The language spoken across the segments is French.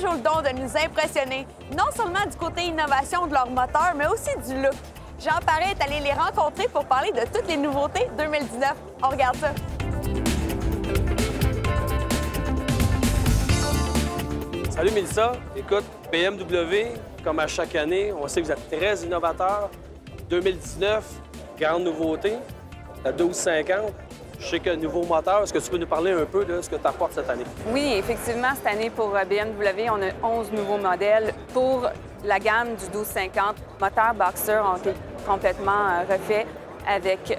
toujours le don de nous impressionner, non seulement du côté innovation de leur moteur, mais aussi du look. Jean Paré est allé les rencontrer pour parler de toutes les nouveautés 2019. On regarde ça. Salut Mélissa. Écoute, BMW, comme à chaque année, on sait que vous êtes très innovateur. 2019, grande nouveauté, la 1250. Je sais qu'il y a un nouveau moteur. Est-ce que tu peux nous parler un peu de ce que tu apportes cette année? Oui, effectivement, cette année, pour BMW, on a 11 nouveaux modèles. Pour la gamme du 1250, moteur Boxer ont été complètement refaits avec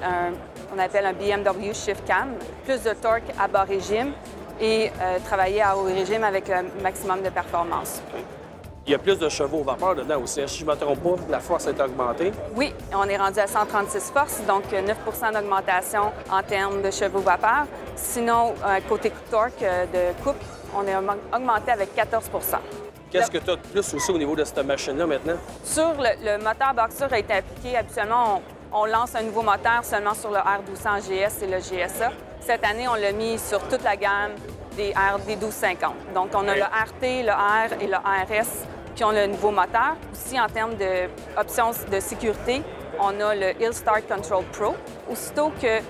on appelle un BMW Shift Cam, plus de torque à bas régime et travailler à haut régime avec le maximum de performance. Il y a plus de chevaux vapeur dedans aussi. Si je ne me trompe pas, la force est augmentée. Oui, on est rendu à 136 forces, donc 9 d'augmentation en termes de chevaux vapeur. Sinon, côté torque de couple, on est augmenté avec 14 Qu'est-ce que tu as de plus aussi au niveau de cette machine-là maintenant? Sur le moteur Boxer a été appliqué, habituellement, on lance un nouveau moteur seulement sur le R1200 GS et le GSA. Cette année, on l'a mis sur toute la gamme des 1250. Donc, on a le RT, le R et le RS qui ont le nouveau moteur. Aussi, en termes d'options de sécurité, on a le Hill Start Control Pro. Aussitôt que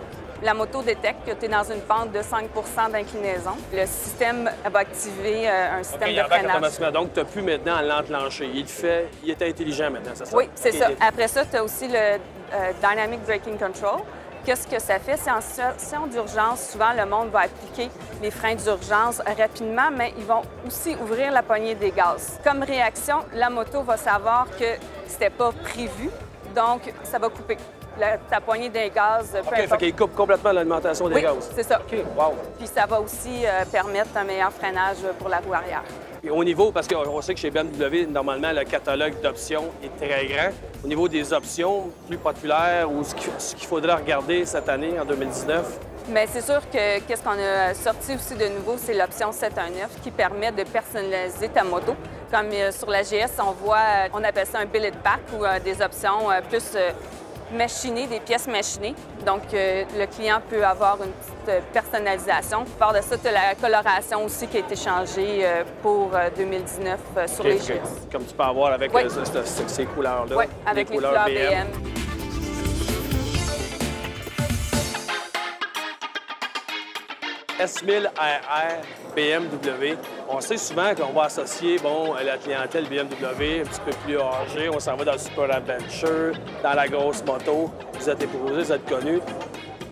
la moto détecte que tu es dans une pente de 5 d'inclinaison, le système va activer un système de freinage. Donc, tu n'as plus maintenant à l'enclencher. Il est intelligent maintenant, c'est ça? Oui, c'est ça. Après ça, tu as aussi le Dynamic Braking Control. Qu'est-ce que ça fait? C'est en situation d'urgence, souvent, le monde va appliquer les freins d'urgence rapidement, mais ils vont aussi ouvrir la poignée des gaz. Comme réaction, la moto va savoir que c'était pas prévu, donc ça va couper ta poignée des gaz. OK, fait qu'il coupe complètement l'alimentation des gaz. Oui, c'est ça. OK, wow. Puis ça va aussi permettre un meilleur freinage pour la roue arrière. Et au niveau, parce qu'on sait que chez BMW, normalement, le catalogue d'options est très grand. Au niveau des options plus populaires ou ce qu'il faudrait regarder cette année, en 2019? Bien, c'est sûr que qu'est-ce qu'on a sorti aussi de nouveau, c'est l'option 719 qui permet de personnaliser ta moto. Comme sur la GS, on voit, on appelle ça un billet pack ou des options plus machinées, des pièces machinées. Donc, le client peut avoir une petite personnalisation. Par de ça, tu as la coloration aussi qui a été changée pour 2019 sur les GS. Comme tu peux avoir avec ces couleurs-là. Oui, avec les couleurs BM. S1000RR BMW. On sait souvent qu'on va associer la clientèle BMW un petit peu plus âgée. On s'en va dans le Super Adventure, dans la grosse moto. Vous êtes épousés, vous êtes connus.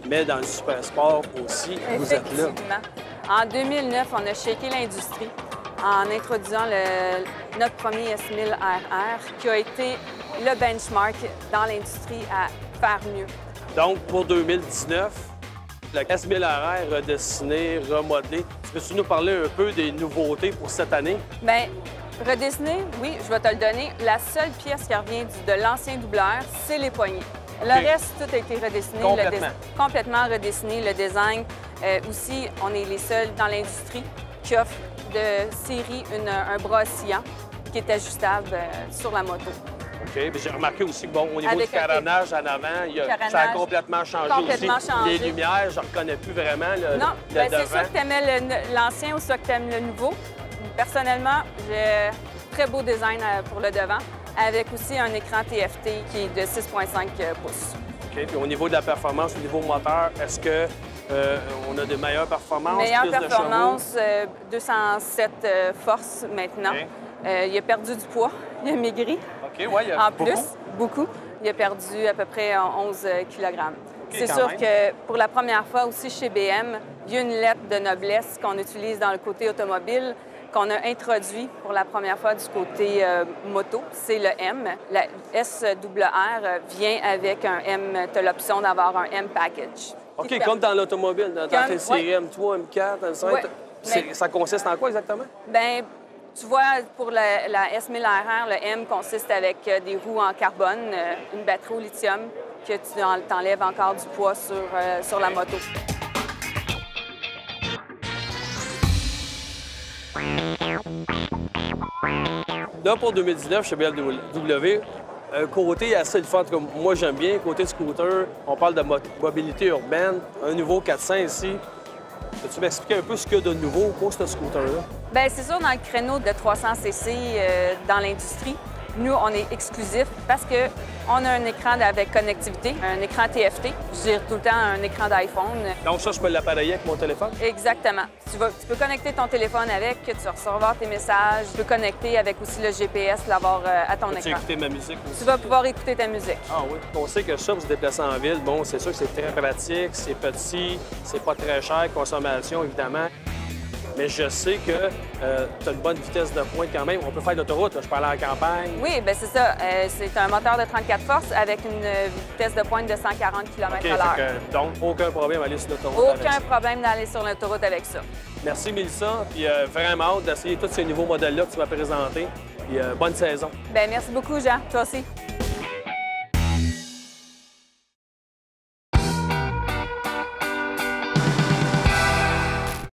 Mais dans le Super Sport aussi, vous êtes là. En 2009, on a shaké l'industrie en introduisant notre premier S1000RR qui a été le benchmark dans l'industrie à faire mieux. Donc, pour 2019, la S1000RR redessinée, remodelée. Peux-tu nous parler un peu des nouveautés pour cette année? Bien, redessiné, oui, je vais te le donner. La seule pièce qui revient de l'ancien doubleur, c'est les poignées. Le reste, tout a été redessiné. Complètement. Complètement redessiné. Le design. Aussi, on est les seuls dans l'industrie qui offrent de série un bras oscillant qui est ajustable sur la moto. OK. J'ai remarqué aussi qu'au niveau du carénage en avant, ça a complètement changé Les lumières, je ne reconnais plus vraiment le Non, devant. C'est soit que tu aimais l'ancien ou soit que tu aimes le nouveau. Personnellement, j'ai très beau design pour le devant, avec aussi un écran TFT qui est de 6,5 pouces. OK. Puis au niveau de la performance, au niveau moteur, est-ce que on a de meilleures performances? Meilleure performance, 207 forces maintenant. Okay. Il a perdu du poids, il a maigri. OK, ouais, il y a en plus, beaucoup. Il a perdu à peu près 11 kg. Okay, c'est sûr que pour la première fois aussi chez BM, il y a une lettre de noblesse qu'on utilise dans le côté automobile, qu'on a introduit pour la première fois du côté moto, c'est le M. La SRR vient avec un M, tu as l'option d'avoir un M package. OK, comme dans l'automobile, dans tes séries M3, M4, M5, ouais. Ça consiste en quoi exactement? Bien, tu vois, pour la S1000RR, le M consiste avec des roues en carbone, une batterie au lithium, que tu t'enlèves encore du poids sur la moto. Là, pour 2019, chez BMW, un côté assez le fun, comme moi j'aime bien, côté scooter, on parle de mobilité urbaine, un nouveau 400 ici. Peux-tu m'expliquer un peu ce qu'il y a de nouveau pour ce scooter-là? Bien, c'est sûr, dans le créneau de 300 cc dans l'industrie, nous, on est exclusif parce qu'on a un écran avec connectivité, un écran TFT. Je dirais tout le temps un écran d'iPhone. Donc ça, je peux l'appareiller avec mon téléphone? Exactement. Tu peux connecter ton téléphone avec, tu vas recevoir tes messages. Tu peux connecter avec aussi le GPS, l'avoir à ton Peux-tu écran. écouter ma musique aussi? Tu vas pouvoir écouter ta musique. Ah oui. On sait que ça, vous se déplacez en ville, bon, c'est sûr que c'est très pratique, c'est petit, c'est pas très cher, consommation, évidemment. Mais je sais que tu as une bonne vitesse de pointe quand même. On peut faire de l'autoroute, je parle en campagne. Oui, bien c'est ça. C'est un moteur de 34 forces avec une vitesse de pointe de 140 km/h. Donc, aucun problème à aller sur l'autoroute avec ça. Aucun problème d'aller sur l'autoroute avec ça. Merci, Mélissa. Puis vraiment hâte d'essayer tous ces nouveaux modèles-là que tu m'as présentés. Puis bonne saison. Bien, merci beaucoup, Jean. Toi aussi.